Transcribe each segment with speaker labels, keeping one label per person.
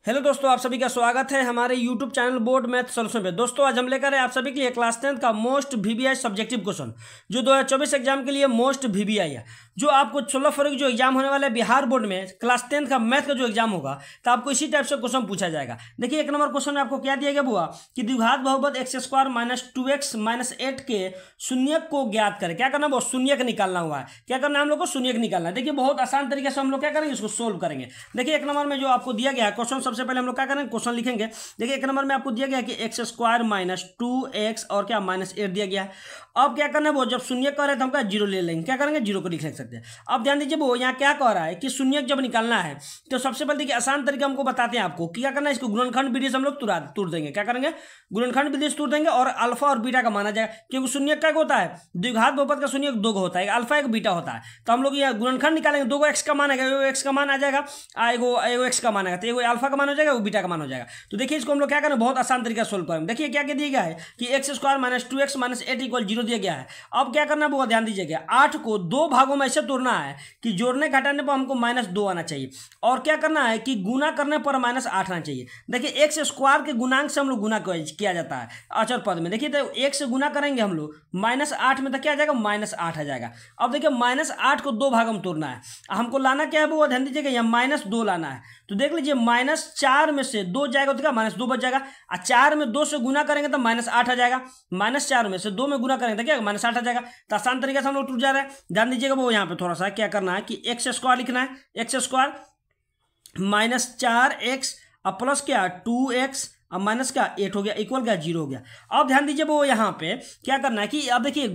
Speaker 1: Hello दोस्तों, आप सभी का स्वागत है हमारे YouTube channel board math solution पे। दोस्तों आज हम लेकर आए आप सभी के लिए क्लास 10 का मोस्ट वीबीआई सब्जेक्टिव क्वेश्चन जो 2024 एग्जाम के लिए मोस्ट वीबीआई है। जो आपको 16 फरवरी जो एग्जाम होने वाला है बिहार बोर्ड में क्लास 10 का मैथ का जो एग्जाम होगा, तो आपको इसी टाइप से क्वेश्चन पूछा जाएगा। देखिए एक नंबर क्वेश्चन में आपको क्या दिया गया बुआ कि द्विघात बहुपद x square minus 2x minus 8 के शून्यक को ज्ञात करें। क्या करना है, वो शून्यक निकालना हुआ है। क्या करना है, हम लोग को शून्यक निकालना है। देखिए बहुत आसान तरीके से हम लोग क्या करेंगे, इसको सोल्व करेंगे। देखिए एक नंबर में जो आपको दिया गया है क्वेश्चन, सबसे पहले हम लोग क्या करेंगे, क्वेश्चन लिखेंगे। देखिए एक नंबर में आपको दिया गया कि एक्स स्क्वायर माइनस 2x और क्या माइनस 8 दिया गया है। अब क्या करना है, वो जब शून्य कह रहे तो हम क्या जीरो ले लेंगे। क्या करेंगे, जीरो को लिख सकते हैं। अब ध्यान दीजिए वो यहाँ क्या कह रहा है कि शून्य जब निकालना है तो सबसे पहले देखिए आसान तरीका हमको बताते हैं आपको क्या करना है। इसको गुणनखंड विधि से हम लोग तोड़ देंगे। क्या करेंगे, गुणनखंड विधि से तोड़ देंगे और अल्फा और बीटा का माना जाएगा, क्योंकि शून्य क्या होता है, द्विघात बहुपद का शून्य दो होता है, अल्फा एक बीटा होता है। तो हम लोग यहाँ गुणनखंड निकालेंगे, दो को एक्स का मान आएगा, एक्स का मान आ जाएगा, एगो एक्स का मान आएगा, तो एगो अल्फा का मान हो जाएगा, वो बीटा का मान हो जाएगा। तो देखिए इसको हम लोग क्या करें, बहुत आसान तरीका सोल्व करेंगे। देखिए क्या दिया गया है कि x square minus 2x minus 8 equal 0 दिया गया है। अब क्या करना है वो ध्यान दीजिएगा, 8 को दो भागों में ऐसे तोड़ना है कि जोड़ने घटाने पर हमको -2 आना चाहिए, और क्या करना है कि गुना करने पर -8 आना चाहिए। देखिए एक्स स्क्वायर के गुणांक से हम लोग गुना किया जाता है अचर पद में। देखिए तो 1 से गुना करेंगे हम लोग, -8 में तो क्या आ जाएगा, -8 आ जाएगा। अब देखिए -8 को दो भागों में तोड़ना है, हमको लाना क्या है वो ध्यान दीजिएगा, यहाँ -2 लाना है। तो देख लीजिए -4 में से 2 जाएगा तो क्या -2 बच जाएगा, और 4 में 2 से गुना करेंगे तो -8 आ जाएगा। -4 में से 2 में गुना करेंगे तो क्या -8 आ जाएगा। तो आसान तरीके से हम लोग टूट जा रहे हैं। ध्यान दीजिएगा वो यहाँ पे थोड़ा सा क्या करना है कि एक्स स्क्वायर लिखना है, एक्स स्क्वायर -4x और प्लस क्या 2x अब माइनस का 8 हो गया, इक्वल क्या 0 हो गया। अब ध्यान दीजिए वो यहाँ पे क्या करना है कि अब देखिए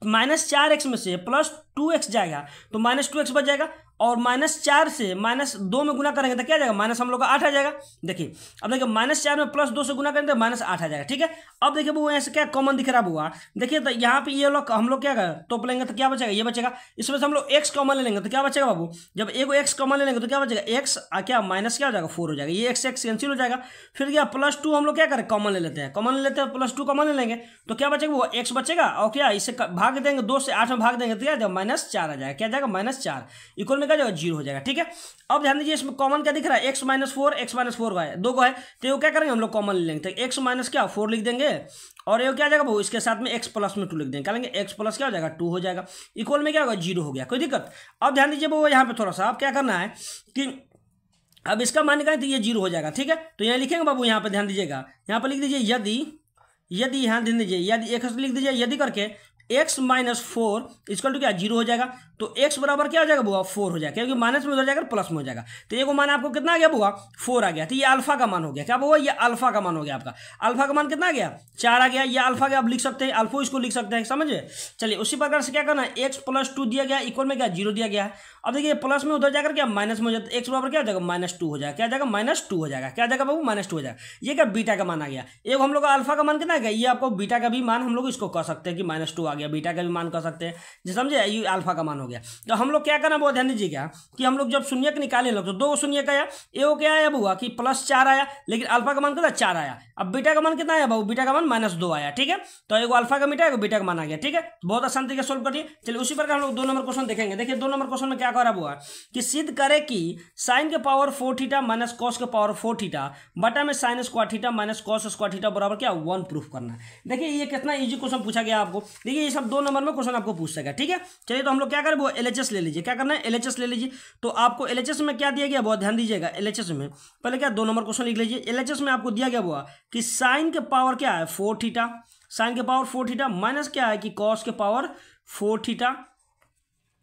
Speaker 1: -4x में से +2x जाएगा तो -2x बच जाएगा, और -4 से -2 में गुना करेंगे तो क्या जाएगा, माइनस हम लोग का 8 आ जाएगा। देखिए अब देखिए -4 में +2 से गुना करेंगे तो -8 आ जाएगा। ठीक है, अब देखिए वो यहाँ से क्या कॉमन दिख रहा हुआ, देखिए तो यहाँ पे ये लोग हम लोग क्या टोप लेंगे तो क्या बचेगा, ये बचेगा। इसमें से हम लोग x कॉमन ले लेंगे तो क्या बचेगा बाबू, जब एगो x कॉमन ले लेंगे तो क्या बचेगा, x क्या माइनस क्या हो जाएगा 4 हो जाएगा, ये x कैंसिल हो जाएगा। फिर क्या +2 हम लोग क्या करें, कॉमन ले लेते हैं, कॉमन ले लेते हैं, +2 कॉमन ले लेंगे तो क्या बचेगा, वो x बचेगा, और क्या इसे भाग देंगे 2 से 8 में भाग देंगे तो क्या जाएगा, -4 आ जाएगा। क्या जाएगा, -4 इक्वल में क्या जाएगा, 0 हो जाएगा। ठीक है, अब ध्यान दीजिए इसमें कॉमन क्या दिख रहा है, x -4 का है, दो को है, तो ये क्या करेंगे हम लोग कॉमन ले लेंगे, तो x माइनस क्या 4 लिख देंगे, और ये क्या जाएगा वो इसके साथ में x प्लस में 2 लिख देंगे, क्या लेंगे x प्लस क्या हो जाएगा 2 हो जाएगा, इक्वल में क्या होगा 0 हो गया। कोई दिक्कत। अब ध्यान दीजिए वो यहाँ पे थोड़ा सा अब क्या करना है कि अब इसका मान निकालें तो ये 0 हो जाएगा। ठीक है, तो यहाँ लिखेंगे बाबू, यहाँ पे ध्यान दीजिएगा, यहाँ पे लिख दीजिए यदि यहाँ ध्यान दीजिए यदि एक लिख दीजिए, यदि करके x -4 इक्वल टू क्या 0 हो जाएगा, तो x बराबर क्या हो जाएगा बुआ 4 हो जाएगा, क्योंकि माइनस में उधर जाएगा प्लस में हो जाएगा। तो ये को मान आपको कितना आ गया बुआ 4 आ गया, तो ये अल्फा का मान हो गया। क्या बुआ, ये अल्फा का मान हो गया आपका, अल्फा का मान कितना आ गया 4 आ गया, ये अल्फा का आप लिख सकते हैं, अल्फो इसको लिख सकते हैं, समझे। चलिए उसी प्रकार से क्या करना है, x +2 दिया गया, इक्वल में क्या 0 दिया गया है। अब देखिए प्लस में उधर जाकर क्या माइनस में हो जाता है, x बराबर क्या हो जाएगा -2 हो जाएगा, क्या जाएगा -2 हो जाएगा, क्या जाएगा बाबू -2 हो जाएगा। ये क्या बीटा का मान आ गया, एक हम लोग का अल्फा का मान कितना आ गया, ये आपको बीटा का भी मान हम लोग इसको कह सकते हैं कि -2 आ गया, बीटा का भी मान कह सकते हैं, जो समझे, ये अल्फा का मान हो गया। तो हम लोग क्या करना बहुत ध्यान दीजिएगा कि हम लोग जब शून्य निकाले लोग तो 2 शून्य का आया, एगो क्या आया बुआ कि +4 आया, लेकिन अल्फा का मान कितना 4 आया। अब बीटा का मान कितना आया बाबू, बीटा का मान -2 आया। ठीक है, तो एगो अल्फा का बीटा एगो बीटा का मान आ गया। ठीक है, बहुत आसान तरीके से सोल्व करिए। चलिए उसी प्रकार हम लोग 2 नंबर क्वेश्चन देखेंगे। देखिए 2 नंबर क्वेश्चन में क्या कह रहा हुआ कि सिद्ध करे कि साइन के पावर 4 थीटा माइनस कॉस के पावर 4 थीटा बटा में sine square theta minus cos square theta बराबर क्या 1 प्रूफ करना है। देखिए ये कितना इजी क्वेश्चन पूछा गया आपको। देखिए ये सब 2 नंबर में क्वेश्चन आपको पूछ सकेगा। ठीक है, चलिए तो हम लोग क्या करें, वो LHS ले लीजिए। क्या करना है, LHS ले लीजिए। तो आपको LHS में क्या दिया गया बहुत ध्यान दीजिएगा, LHS में पहले क्या 2 नंबर क्वेश्चन लिख लीजिए। LHS में आपको दिया गया हुआ कि साइन के पावर क्या है 4 थीटा, साइन के पावर 4 थीटा माइनस क्या है कि कॉस के पावर 4 थीटा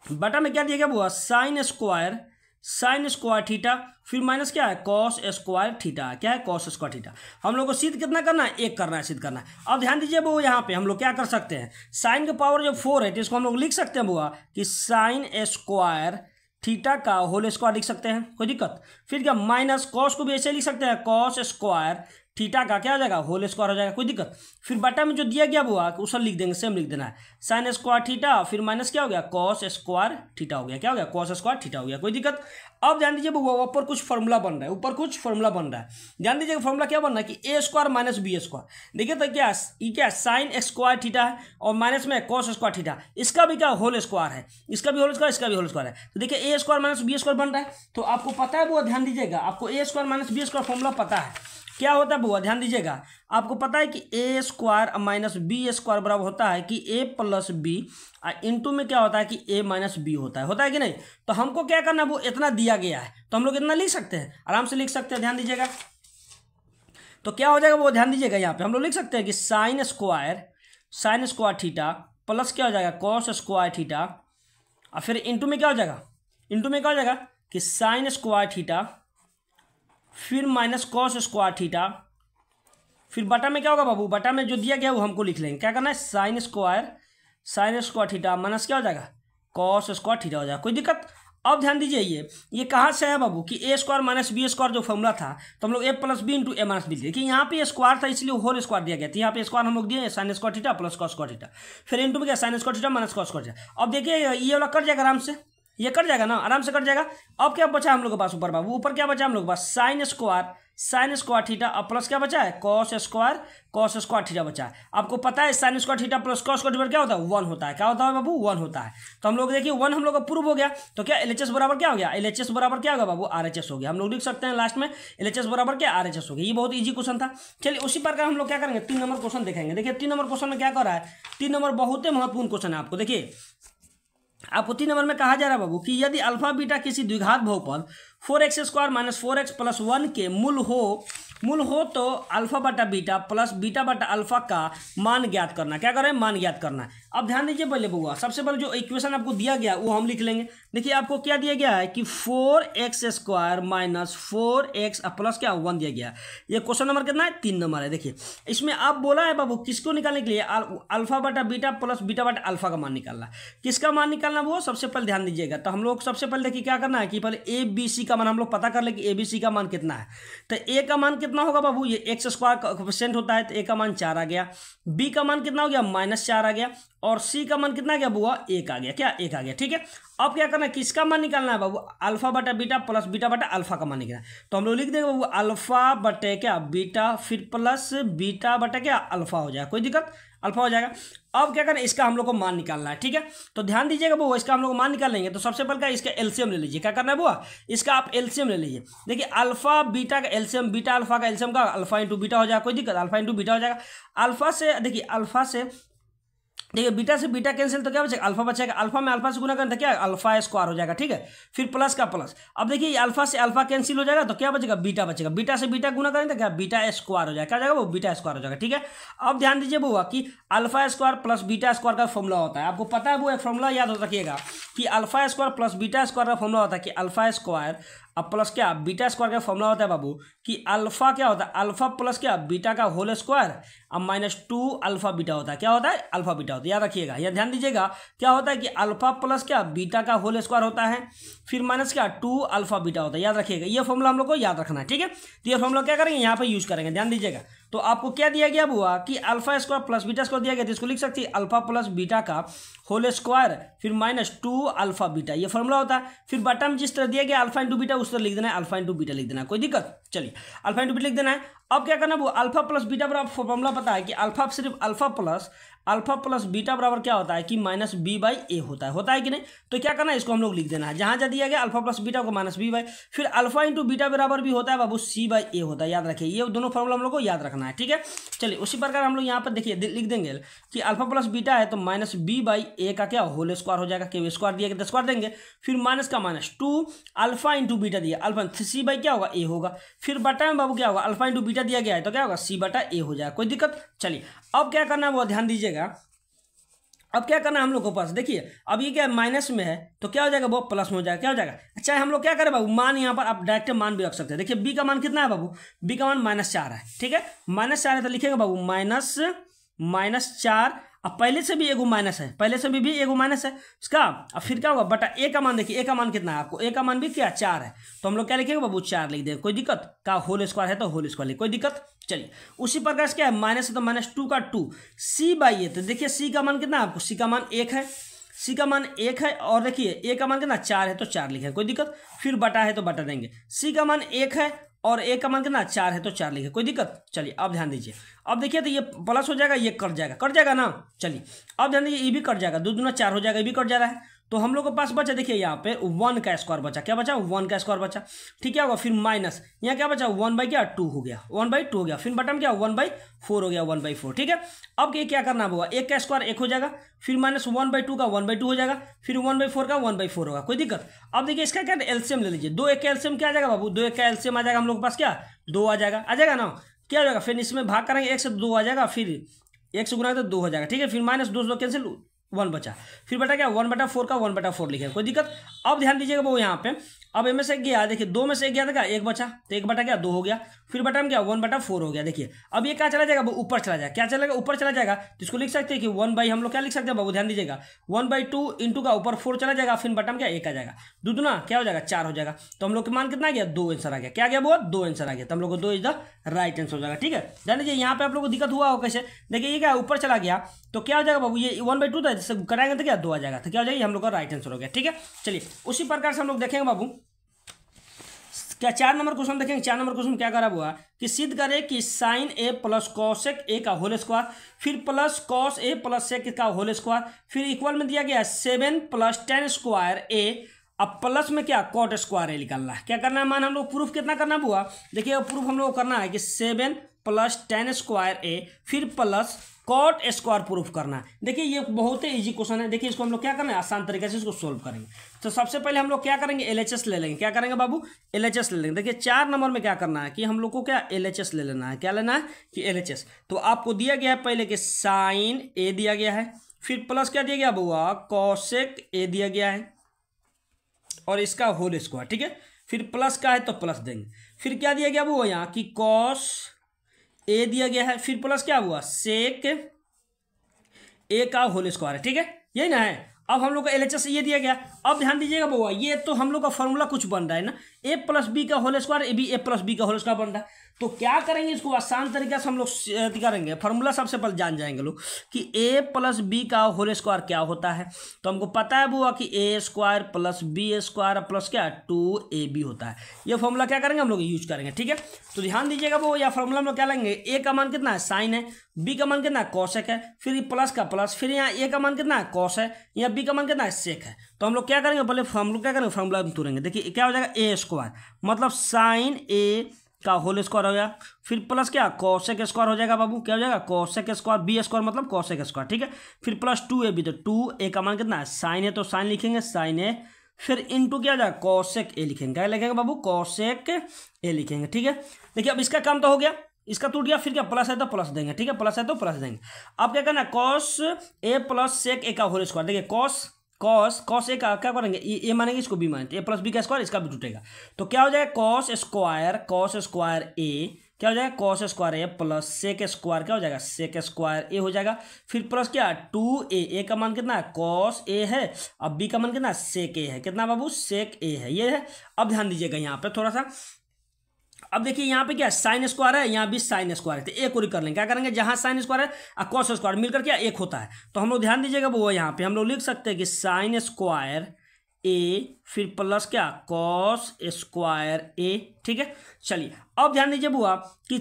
Speaker 1: बटा में क्या दिया गया हुआ साइन स्क्वायर थीटा, फिर माइनस क्या है कॉस स्क्वायर थीटा, क्या है कॉस स्क्वायर थीटा। हम लोग को सिद्ध कितना करना है, 1 करना है, सिद्ध करना है। अब ध्यान दीजिए वो यहाँ पे हम लोग क्या कर सकते हैं, साइन के पावर जब 4 है तो इसको हम लोग लिख सकते हैं बुआ कि साइन स्क्वायर थीटा का होल स्क्वायर लिख सकते हैं, कोई दिक्कत। फिर क्या माइनस कॉस को भी ऐसे लिख सकते हैं, कॉस स्क्वायर थीटा का क्या हो जाएगा होल स्क्वायर हो जाएगा, कोई दिक्कत। फिर बटा में जो दिया गया हुआ उसे लिख देंगे, सेम लिख देना है, साइन स्क्वायर थीटा फिर माइनस क्या हो गया कॉस स्क्वायर थीटा हो गया, क्या हो गया कॉस स्क्वायर थीटा हो गया, कोई दिक्कत। अब ध्यान दीजिए वो ऊपर कुछ फॉर्मूला बन रहा है, ऊपर कुछ फॉर्मूला बन रहा है। ध्यान दीजिए फॉर्मूला क्या बन रहा है कि A square minus B square. देखिए तो क्या साइन एक्स स्क्वायर थीटा है और माइनस में कॉस स्क्वायर थीटा, इसका भी क्या होल स्क्वायर है, इसका भी होल स्क्वायर, इसका भी होल स्क्वायर है। तो देखिए ए स्क्वायर माइनस बी स्क्वायर बन रहा है। तो आपको पता है वो, ध्यान दीजिएगा आपको A square minus B square formula पता है क्या होता है बुआ, ध्यान दीजिएगा आपको पता है कि A square minus B square बराबर होता है कि ए प्लस बी इंटू में क्या होता है कि ए माइनस बी होता है कि नहीं। तो हमको क्या करना है, वो इतना दिया गया है तो हम लोग इतना लिख सकते हैं, आराम से लिख सकते हैं। ध्यान दीजिएगा तो क्या हो जाएगा वो, ध्यान दीजिएगा यहाँ पे हम लोग लिख सकते हैं कि साइन स्क्वायर थीटा प्लस क्या हो जाएगा कॉस स्क्वायर थीटा और फिर इंटू में क्या हो जाएगा, इंटू में क्या हो जाएगा कि साइन स्क्वायर थीटा फिर माइनस कॉस स्क्वायर थीटा, फिर बटा में क्या होगा बाबू, बटा में जो दिया गया वो हमको लिख लेंगे। क्या करना है, साइन स्क्वायर थीटा माइनस क्या हो जाएगा कॉस स्क्वायर थीटा हो जाएगा। कोई दिक्कत। अब ध्यान दीजिए ये कहाँ से है बाबू कि A square minus B square जो फॉर्मूला था तो हम लोग ए प्लस बी इंटू ए माइनस बी देखिए यहाँ पे स्क्वायर था इसलिए होल स्क्वायर दिया गया था। यहाँ पे स्क्वायर हम लोग दिए sine square theta plus cos square theta, फिर इंटू में क्या sine square theta minus cos square theta. अब देखिए ये वाला कट जाएगा आराम से, ये कट जाएगा ना, आराम से कट जाएगा। अब क्या बचा हम लोग के पास ऊपर बाबू, ऊपर क्या बचा हम लोग के पास साइन स्क्वायर थीटा और प्लस क्या बचा है कॉस स्क्वायर थीटा बचा है। आपको पता है sine square theta plus cos square theta क्या होता है, 1 होता है। क्या होता है बाबू, 1 होता है। तो हम लोग देखिए 1 हम लोग का प्रूव हो गया। तो क्या एलएचएस बराबर क्या हो गया, एलएचएस बराबर क्या होगा बाबू, आरएचएस हो गया। हम लोग लिख सकते हैं लास्ट में एलएचएस बराबर क्या, आरएचएस हो गया। ये बहुत ईजी क्वेश्चन था। चलिए उसी प्रकार हम लोग क्या करेंगे, 3 नंबर क्वेश्चन देखेंगे। देखिए 3 नंबर क्वेश्चन में क्या कर रहा है, 3 नंबर बहुत ही महत्वपूर्ण क्वेश्चन है। आपको देखिए आपको 3 नंबर में कहा जा रहा है बाबू कि यदि अल्फा बीटा किसी द्विघात बहुपद 4x square minus 4x plus 1 के मूल हो तो अल्फा बटा बीटा प्लस बीटा बटा अल्फा का मान ज्ञात करना। क्या करें, मान ज्ञात करना है। अब ध्यान दीजिए पहले बुआ, सबसे पहले जो इक्वेशन आपको दिया गया वो हम लिख लेंगे। देखिए आपको क्या दिया गया है कि 4x square minus 4x plus क्या 1 दिया गया। ये क्वेश्चन नंबर कितना है, 3 नंबर है। देखिए इसमें आप बोला है बाबू किसको निकालने के लिए, अल्फा बटा बीटा प्लस बीटा बटा अल्फा का मान निकालना। किसका मान निकालना वो सबसे पहले ध्यान दीजिएगा। तो हम लोग सबसे पहले देखिए क्या करना है कि पहले ए बी सी का मान हम लोग पता कर ले कि ए बी सी का मान कितना है। तो ए का मान कितना होगा बाबू, ये एक्स स्क्वायर कोएफिशिएंट होता है तो ए का मान 4 आ गया, बी का मान कितना हो गया -4 आ गया और सी का मान कितना आ गया बुआ 1 आ गया। क्या 1 आ गया, ठीक है। अब क्या करना है, किसका मान निकालना है बाबू, अल्फा बटा बीटा प्लस बीटा बटा अल्फा का मान निकालना है। तो हम लोग लिख देंगे बाबू अल्फा बटे क्या बीटा फिर प्लस बीटा बटे क्या अल्फा हो जाएगा। कोई दिक्कत, अल्फा हो जाएगा। अब क्या करें, इसका हम लोग को मान निकालना है, ठीक है। तो ध्यान दीजिएगा बुआ, इसका हम लोग मान निकाल लेंगे। तो सबसे पहले इसका एलसीएम ले लीजिए। क्या करना है बुआ, इसका आप एलसीएम ले लीजिए। देखिए अल्फा बीटा का एलसीएम बीटा अल्फा का एलसीएम का अल्फा इंटू बीटा हो जाएगा। कोई दिक्कत, अल्फा इंटू बीटा हो जाएगा। अल्फा से देखिए देखिए बीटा से बीटा कैंसिल तो क्या बचेगा, अल्फा बचेगा। अल्फा में अल्फा से गुना करें तो क्या अल्फा स्क्वायर हो जाएगा, ठीक है। फिर प्लस का प्लस। अब देखिए अल्फा से अल्फा कैंसिल हो जाएगा तो क्या बचेगा, बीटा बचेगा। बीटा से बीटा गुना करें तो क्या बीटा स्क्वायर हो जाएगा। क्या हो जाएगा वो बीटा स्क्वायर हो जाएगा, ठीक है। अब ध्यान दीजिए बुआ कि alpha square plus beta square का फॉर्मूला होता है। आपको पता है वो एक फॉर्मूला याद हो रखिएगा कि alpha square plus beta square का फॉर्मूला होता है कि अल्फा स्क्वायर अब प्लस क्या बीटा स्क्वायर का फॉर्मूला होता है बाबू कि अल्फा क्या होता है, अल्फा प्लस क्या बीटा का होल स्क्वायर अब -2 अल्फा बीटा होता है। क्या होता है, अल्फा बीटा होता है। याद रखिएगा, यह ध्यान दीजिएगा क्या होता है कि अल्फा प्लस क्या बीटा का होल स्क्वायर होता है फिर माइनस क्या 2 अल्फा बीटा होता है। याद रखिएगा, ये फॉर्मूला हम लोग को याद रखना है, ठीक है। तो ये फॉर्मूला क्या करेंगे यहाँ पे यूज करेंगे। ध्यान दीजिएगा तो आपको क्या दिया गया बुआ कि alpha square plus beta square दिया गया तो इसको लिख सकते हैं अल्फा प्लस बीटा का होल स्क्वायर फिर -2 अल्फा बीटा, ये फॉर्मूला होता है। फिर बटन में जिस तरह दिया गया अल्फा इंटू बीटा उस तरह लिख देना है, अल्फा इंटू बीटा लिख देना है। कोई दिक्कत, चलिए अल्फा इंटू बीटा लिख देना है। अब क्या करना है वो अल्फा प्लस बीटा बराबर फॉर्मूला पता है कि अल्फा सिर्फ अल्फा प्लस बीटा बराबर क्या होता है कि -b/a होता है कि नहीं। तो क्या करना है, इसको हम लोग लिख देना है जहां जहां दिया गया अल्फा प्लस बीटा को -b/, फिर अल्फा इंटू बीटा बराबर भी होता है बाबू c/a होता है। याद रखिए ये दोनों फॉर्मूला हम लोग को याद रखना है, ठीक है। चलिए उसी प्रकार हम लोग यहाँ पर देखिए लिख देंगे कि अल्फा प्लस बीटा है तो -b/a का क्या होल स्क्वायर हो जाएगा। कि स्क्वायर दिया गया तो स्क्वायर देंगे, फिर माइनस का -2 अल्फा इंटू बीटा दिया अल्फा c/ क्या होगा a होगा। फिर बटा में बाबू क्या होगा, अल्फा इंटू बीटा दिया गया है तो क्या होगा c/a हो जाएगा। कोई दिक्कत। चलिए अब क्या करना है वो ध्यान दीजिएगा। अब क्या करना है हम लोग को पास, देखिए अब ये क्या माइनस में है तो क्या हो जाएगा वो प्लस में हो जाएगा। क्या हो जाएगा, अच्छा हम लोग क्या करें बाबू मान यहाँ पर आप डायरेक्ट मान भी रख सकते हैं। देखिए बी का मान कितना है बाबू, बी का मान -4 है, ठीक है। -4 है तो लिखेंगे बाबू -4। अब पहले से भी एगो माइनस है, पहले से भी एगो माइनस है इसका। अब फिर क्या होगा बटा ए का मान, देखिए ए का मान कितना है आपको, ए का मान भी क्या 4 है तो हम लोग क्या लिखेंगे बाबू 4 लिख देंगे। कोई दिक्कत, का होल स्क्वायर है तो होल स्क्वायर लिख, कोई दिक्कत। चलिए उसी प्रकार से क्या है माइनस है तो -2 का 2 c/a, तो देखिए c का मान कितना है आपको, c का मान 1 है। सी का मान 1 है और देखिए ए का मान कितना 4 है तो 4 लिखे, कोई दिक्कत। फिर बटा है तो बटा देंगे। सी का मान 1 है और ए का मान कितना 4 है तो 4 लिखे, कोई दिक्कत। चलिए अब ध्यान दीजिए, अब देखिए तो ये प्लस हो जाएगा, ये कट जाएगा ना। चलिए अब ध्यान दीजिए, ये भी कट जाएगा, 2 दूना 4 हो जाएगा, ये भी कट जा रहा है। तो हम लोग के पास बचा देखिए यहाँ पे 1 का स्क्वायर बचा, क्या बचा 1 का स्क्वायर बचा। ठीक है होगा, फिर माइनस यहाँ क्या बचा 1/2 हो गया, 1/2 हो गया। फिर बटन क्या 1/4 हो गया, 1/4। ठीक है, अब ये क्या करना होगा, 1 का स्क्वायर 1 हो जाएगा, फिर माइनस 1/2 का 1/2 हो जाएगा, फिर 1/4 का 1/4 होगा, कोई दिक्कत। अब देखिए इसका क्या एलसीएम ले लीजिए, 2 1 का एलसीएम क्या आ जाएगा बाबू, 2 1 का एलसीएम आ जाएगा हम लोग के पास क्या 2 आ जाएगा ना, क्या हो जाएगा। फिर इसमें भाग करेंगे 1 से 2 आ जाएगा, फिर 1 से गुना तो 2 हो जाएगा। ठीक है, फिर माइनस 2 कैंसिल 1 बचा, फिर बटा क्या 1/4 का 1/4 लिखे, कोई दिक्कत। अब ध्यान दीजिएगा वो यहाँ पे, अब इनमें से गया देखिए 2 में से 1 गया था क्या 1 बचा, तो 1 बटा क्या 2 हो गया, फिर बटा में क्या 1/4 हो गया। देखिए अब ये क्या चला जाएगा वो ऊपर चला जाएगा, क्या चलेगा ऊपर चला जाएगा, तो इसको लिख सकते हैं कि 1 हम लोग क्या लिख सकते हैं बाबू, ध्यान दीजिएगा 1/2 इंटू का ऊपर 4 चला जाएगा, फिर बटा में क्या 1 आ जाएगा, 2 दूना क्या हो जाएगा 4 हो जाएगा। तो हम लोग के मान कितना आ गया 2 आंसर आ गया, क्या गया वो 2 आंसर आ गया, तो हम लोग को 2 इज द राइट आंसर हो जाएगा। ठीक है, ध्यान दीजिए यहाँ पे आप लोग को दिक्कत हुआ हो कैसे, देखिए ये क्या ऊपर चला गया तो क्या हो जाएगा बाबू, ये 1/2 था, जिससे कराएंगे तो क्या 2 आ जाएगा, तो क्या हो जाएगा हम लोग का राइट आंसर हो गया। ठीक है, चलिए उसी प्रकार से हम लोग देखेंगे बाबू क्या 4 नंबर क्वेश्चन देखेंगे। 4 नंबर क्वेश्चन क्या करा हुआ कि सिद्ध करे कि sine A plus cosec A का होल स्क्वायर, फिर plus cos A plus sec का होल स्क्वायर, फिर इक्वल में दिया गया 7 + tan स्क्वायर ए, अब प्लस में क्या कॉट स्क्वायर ए निकालना है। क्या करना है मान हम लोग प्रूफ कितना करना हुआ, देखिए प्रूफ हम लोग करना है कि 7 + tan स्क्वायर ए फिर प्लस कॉट स्क्वायर प्रूफ करना है। देखिए ये बहुत ही इजी क्वेश्चन है, देखिए इसको हम लोग क्या करना है आसान तरीके से इसको सोल्व करेंगे। तो सबसे पहले हम लोग क्या करेंगे एलएचएस ले लेंगे, क्या करेंगे बाबू एलएचएस ले लेंगे। देखिए 4 नंबर में क्या करना है कि हम लोग को क्या एलएचएस ले लेना है, क्या लेना है कि एलएचएस। तो आपको दिया गया है पहले कि साइन ए दिया गया है, फिर प्लस क्या दिया गया बुआ कॉसेक ए दिया गया है और इसका होल स्क्वायर। ठीक है, फिर प्लस का है तो प्लस देंगे, फिर क्या दिया गया वो यहाँ कि कॉस ए दिया गया है, फिर प्लस क्या हुआ सेक ए का होल स्क्वायर है। ठीक है, यही ना है। अब हम लोग का एलएचएस ये दिया गया। अब ध्यान दीजिएगा बुआ ये तो हम लोग का फॉर्मूला कुछ बन रहा है ना, ए प्लस बी का होल स्क्वायर, ए भी ए प्लस बी का होल स्क्वायर बन रहा है। तो क्या करेंगे इसको आसान तरीके से हम लोग करेंगे, फॉर्मूला सबसे पहले जान जाएंगे लोग कि ए प्लस बी का होल स्क्वायर क्या होता है। तो हमको पता है बुआ कि A square plus B square plus क्या 2ab होता है। ये फॉर्मूला क्या करेंगे हम लोग यूज करेंगे। ठीक है, तो ध्यान दीजिएगा वो या फॉर्मूला हम लोग क्या लेंगे, ए का मान कितना है साइन है, बी का मान कितना है कॉसेक है, फिर प्लस का प्लस, फिर यहाँ ए का मान कितना है कॉस है, यहाँ बी का मान कितना है सेक है। तो हम लोग क्या करेंगे पहले हम लोग क्या करेंगे फॉर्मूला में तुरेंगे। देखिए क्या हो जाएगा ए स्क्वायर मतलब साइन ए का होल स्क्वायर हो गया, फिर प्लस क्या कॉसेक स्क्वायर हो जाएगा बाबू, क्या हो जाएगा कॉसेक स्क्वायर, बी स्क्वायर मतलब कॉसेक स्क्वायर। ठीक है, फिर प्लस 2ab, तो 2a का मान कितना है साइन है तो साइन लिखेंगे साइन ए, फिर इंटू क्या जाएगा कॉसेक ए लिखेंगे, क्या लिखेंगे बाबू कॉसेक ए लिखेंगे। ठीक है, देखिए अब इसका काम तो हो गया, इसका टूट गया, फिर क्या प्लस है तो प्लस देंगे। ठीक है, प्लस है तो प्लस देंगे। अब क्या करना है कॉस ए प्लस सेक ए का होल स्क्वायर, देखिए कॉस ए का क्या करेंगे ए मानेंगे इसको बी मानेंगे, ए प्लस बी का स्क्वायर इसका भी टूटेगा। तो क्या हो जाएगा कॉस स्क्वायर ए, क्या हो जाएगा कॉस स्क्वायर ए प्लस सेक स्क्वायर क्या हो जाएगा सेक स्क्वायर ए हो जाएगा, फिर प्लस क्या 2a, का मान कितना है कॉस ए है, अब बी का मान कितना सेक ए है, कितना बाबू सेक ए है ये है। अब ध्यान दीजिएगा यहाँ पे थोड़ा सा, अब देखिए यहाँ पे क्या साइन स्क्वायर है, यहाँ भी साइन स्क्वायर है, तो एक और कर लेंगे, क्या करेंगे जहाँ साइन स्क्वायर है और कॉस स्क्वायर मिलकर क्या एक होता है। तो हम लोग ध्यान दीजिएगा वो यहाँ पे हम लोग लिख सकते हैं कि साइन स्क्वायर ए फिर प्लस क्या कॉस स्क्वायर ए। ठीक है, चलिए अब ध्यान दीजिए बुआ कि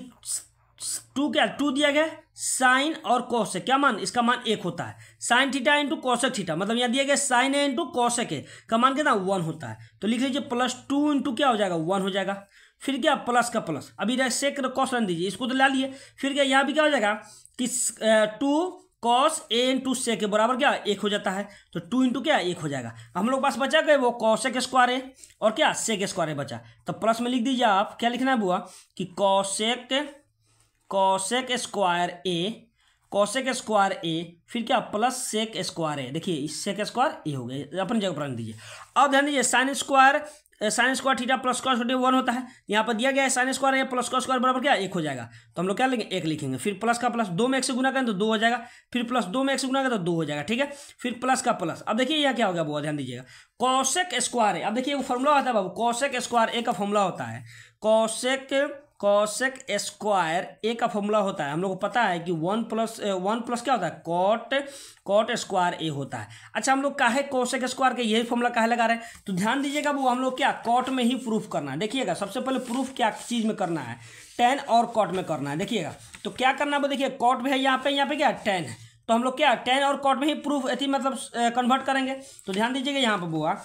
Speaker 1: 2 दिया गया साइन और कॉस से क्या मान इसका मान 1 होता है, sine theta into cosec theta मतलब यहाँ दिया गया sine A into cosec A का मान कितना 1 होता है। तो लिख लीजिए +2 इंटू क्या हो जाएगा 1 हो जाएगा, फिर क्या प्लस का प्लस, अभी सेक कॉस रन दीजिए इसको तो ला लिए, फिर क्या यहाँ भी क्या हो जाएगा कि 2 कॉस ए इंटू सेक के बराबर क्या 1 हो जाता है, तो 2 इंटू क्या 1 हो जाएगा। हम लोग पास बचा गए वो कॉसेक स्क्वायर ए और क्या सेक स्क्वायर ए बचा, तो प्लस में लिख दीजिए आप क्या लिखना है बुआ कि कॉसेक स्क्वायर ए फिर क्या प्लस सेक स्क्वायर ए, देखिए सेक स्क्वायर ए हो गया अपनी जगह पर रख दीजिए। अब ध्यान दीजिए sine square theta plus cos 1 होता है, यहाँ पर दिया गया है साइन स्क्वायर ए प्लस कॉस स्क्वायर बराबर क्या 1 हो जाएगा, तो हम लोग क्या लेंगे 1 लिखेंगे, फिर प्लस का प्लस 2 में 1 से गुना करें तो 2 हो जाएगा, फिर प्लस 2 में 1 से गुना करें तो 2 हो जाएगा। ठीक है, फिर प्लस का प्लस, अब देखिए यहाँ क्या हो गया बहुत ध्यान दीजिएगा कॉसेक स्क्वायर ए, अब देखिए वो फॉर्मूला होता है बाबू कॉसेक स्क्वायर ए का फॉर्मूला होता है कॉसेक स्क्वायर ए का फॉर्मूला होता है, हम लोग को पता है कि वन प्लस क्या होता है, कॉट स्क्वायर ए होता है। अच्छा, हम लोग काहे कॉसेक स्क्वायर के यही फॉर्मूला काहे लगा रहे हैं, तो ध्यान दीजिएगा वो हम लोग क्या कॉट में ही प्रूफ करना है। देखिएगा सबसे पहले प्रूफ क्या चीज़ में करना है, टेन और कॉट में करना है। देखिएगा तो क्या करना है वो, देखिए कॉट भी है यहाँ पे क्या टेन है, तो हम लोग क्या टेन और कॉट में ही प्रूफ ऐसी मतलब कन्वर्ट करेंगे। तो ध्यान दीजिएगा यहाँ पे बुआ,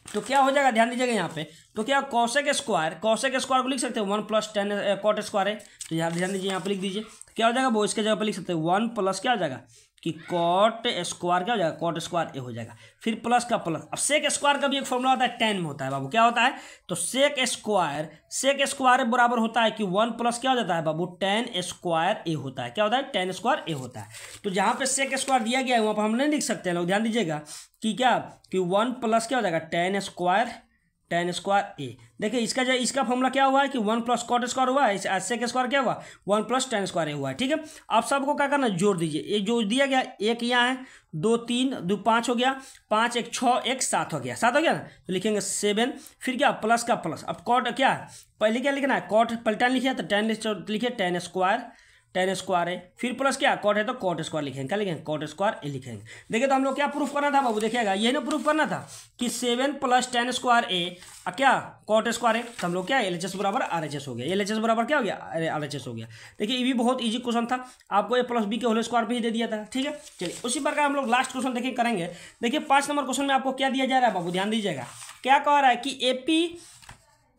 Speaker 1: तो क्या हो जाएगा, ध्यान दीजिएगा यहाँ पे, तो क्या कॉसेक स्क्वायर को लिख सकते हैं 1 + 10 कॉट स्क्वायर है, तो यहाँ ध्यान दीजिए यहाँ पे लिख दीजिए, तो क्या हो जाएगा वो इसके जगह पे लिख सकते हैं 1 प्लस क्या हो जाएगा कि कॉट स्क्वायर क्या हो जाएगा, कॉट स्क्वायर ए हो जाएगा, फिर प्लस का प्लस। अब सेक स्क्वायर का भी एक फॉर्मूला होता है, 10 में होता है बाबू, क्या होता है, तो सेक स्क्वायर बराबर होता है कि 1 प्लस क्या हो जाता है बाबू 10 स्क्वायर ए होता है, क्या होता है 10 स्क्वायर ए होता है। तो जहाँ पे सेक स्क्वायर दिया गया है वहाँ पर हम नहीं लिख सकते हैं लोग, ध्यान दीजिएगा कि क्या कि 1 प्लस क्या हो जाएगा 10 स्क्वायर ए। देखिए इसका फॉर्मूला क्या हुआ है कि 1 प्लस कॉट स्क्वायर हुआ है, सेक स्क्वायर क्या हुआ 1 + 10 स्क्वायर ए हुआ है, ठीक है। आप सबको क्या करना जोड़ दीजिए, ये जो दिया गया एक यहाँ है 2 3 2 5 हो गया, 5 1 6 1 7 हो गया, 7 हो गया ना, तो लिखेंगे 7, फिर क्या प्लस का प्लस। अब कॉट क्या पहले क्या लिखना है, कॉट पहले 10 लिखिए तो 10 लिखिए 10 स्क्वायर है, फिर प्लस क्या कॉट है तो कॉट स्क्वायर लिखेंगे, क्या लिखेंगे कॉट स्क्वायर ए लिखेंगे। देखिए तो हम लोग क्या प्रूफ करना था बाबू, देखिएगा यही ना प्रूफ करना था कि 7 + 10 स्क्वायर ए क्या कॉट स्क्वायर है, तो हम लोग क्या LHS बराबर RHS हो गया, LHS बराबर क्या हो गया RHS हो गया। देखिए ये भी बहुत ईजी क्वेश्चन था, आपको A + B के होल स्क्वायर पे ही दे दिया था, ठीक है। चलिए उसी प्रकार हम लोग लास्ट क्वेश्चन देखिए करेंगे। देखिए 5 नंबर क्वेश्चन में आपको क्या दिया जा रहा है बाबू, ध्यान दीजिएगा, क्या कह रहा है कि AP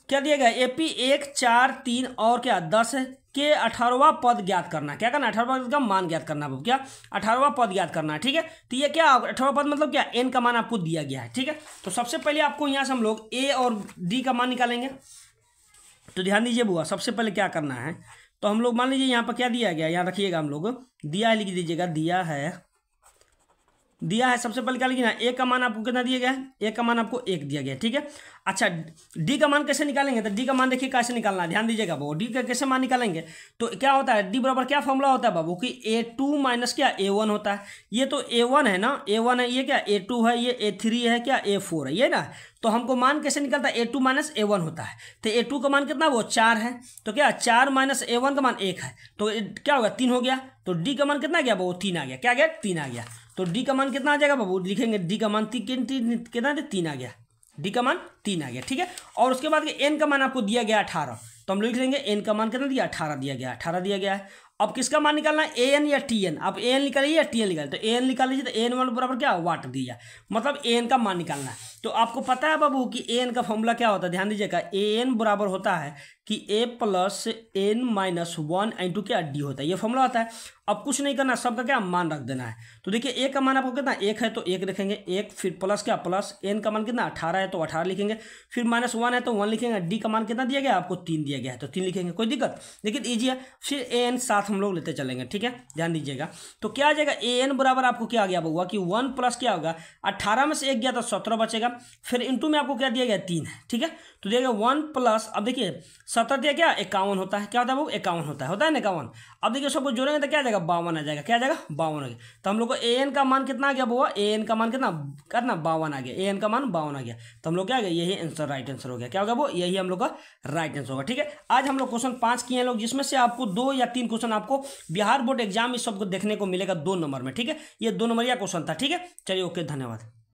Speaker 1: क्या दिया गया, AP 1 4 3 और क्या 10 के 18वां पद ज्ञात करना है। क्या करना है, 18वां पद का मान ज्ञात करना है, क्या 18वां पद ज्ञात करना है, ठीक है। तो ये क्या 18वां पद मतलब क्या n का मान आपको दिया गया है, ठीक है। तो सबसे पहले आपको यहाँ से हम लोग A और D का मान निकालेंगे। तो ध्यान दीजिए बुआ, सबसे पहले क्या करना है, तो हम लोग मान लीजिए यहाँ पर क्या दिया गया, यहाँ रखिएगा, हम लोग दिया है लिख दीजिएगा, दिया है सबसे पहले क्या लिखना है, ए का मान आपको कितना दिया गया है, ए का मान आपको 1 दिया गया है, ठीक है। अच्छा डी का मान कैसे निकालेंगे, तो डी का मान देखिए कैसे निकालना है, ध्यान दीजिएगा बाबू, डी का कैसे मान निकालेंगे, तो क्या होता है डी बराबर क्या फॉर्मूला होता है बाबू कि A2 - क्या A1 होता है। ये तो A1 है ना, A1 है, ये क्या A2 है, ये A3 है, क्या A4 है, ये ना। तो हमको मान कैसे निकलता है, A2 - A1 होता है, तो A2 का मान कितना वो 4 है, तो क्या 4 - A1 का मान 1 है, तो क्या होगा 3 हो गया। तो डी का मान कितना गया बाबू 3 आ गया, क्या गया 3 आ गया। तो डी का मान कितना आ जाएगा बाबू, लिखेंगे डी का मान कितना 3 आ गया, डी का मान 3 आ गया, ठीक है। और उसके बाद एन का मान आपको दिया गया 18, तो हम लोग लिख लेंगे एन का मान कितना दिया 18 दिया गया, 18 दिया गया है। अब किसका मान निकालना है, AN या TN, आप AN निकालिए या TN निकालिए, तो AN निकाल लीजिए, तो AN बराबर क्या वाट दिया, मतलब AN का मान निकालना है। तो आपको पता है बाबू कि AN का फॉर्मूला क्या होता है, ध्यान दीजिएगा, AN बराबर होता है कि A + N - 1 × क्या D होता है, ये फॉर्मूला होता है। अब कुछ नहीं करना, सबका क्या मान रख देना है। तो देखिए A का मान आपको कितना 1 है, तो 1 लिखेंगे 1, फिर प्लस क्या प्लस, N का मान कितना 18 है, तो 18 लिखेंगे, फिर -1 है तो 1 लिखेंगे, D का मान कितना दिया गया आपको 3 दिया गया है, तो 3 लिखेंगे, कोई दिक्कत देखिए ईजी है। फिर AN साथ हम लोग लेते चलेंगे, ठीक है, ध्यान दीजिएगा। तो क्या आ जाएगा, AN बराबर आपको क्या आ गया बउआ कि 1 प्लस क्या होगा 18 में से 1 गया तो 17 बचेगा, फिर इंटू में आपको क्या दिया गया 3 है, ठीक है। तो दिया गया 1 प्लस, अब देखिए 17 दिया क्या 51 होता है, क्या होता है वो 51 होता है ना 51। अब देखिए सबको जोड़ेंगे तो क्या आ जाएगा 52 आ जाएगा, क्या आ जाएगा 52 आ गया। तो हम लोग को AN का मान कितना आ गया बउआ, AN का मान कितना 52 आ गया, AN का मान 52 आ गया, तो हम लोग क्या आ गया यही आंसर राइट आंसर हो गया, क्या होगा वो यही हम लोग का राइट आंसर होगा, ठीक है। आज हम लोग क्वेश्चन 5 किए हैं लोग, जिसमें से आपको 2 या 3 क्वेश्चन आपको बिहार बोर्ड एग्जाम इस सबको देखने को मिलेगा 2 नंबर में, ठीक है। ये 2 नंबरिया क्वेश्चन था, ठीक है। चलिए ओके, धन्यवाद।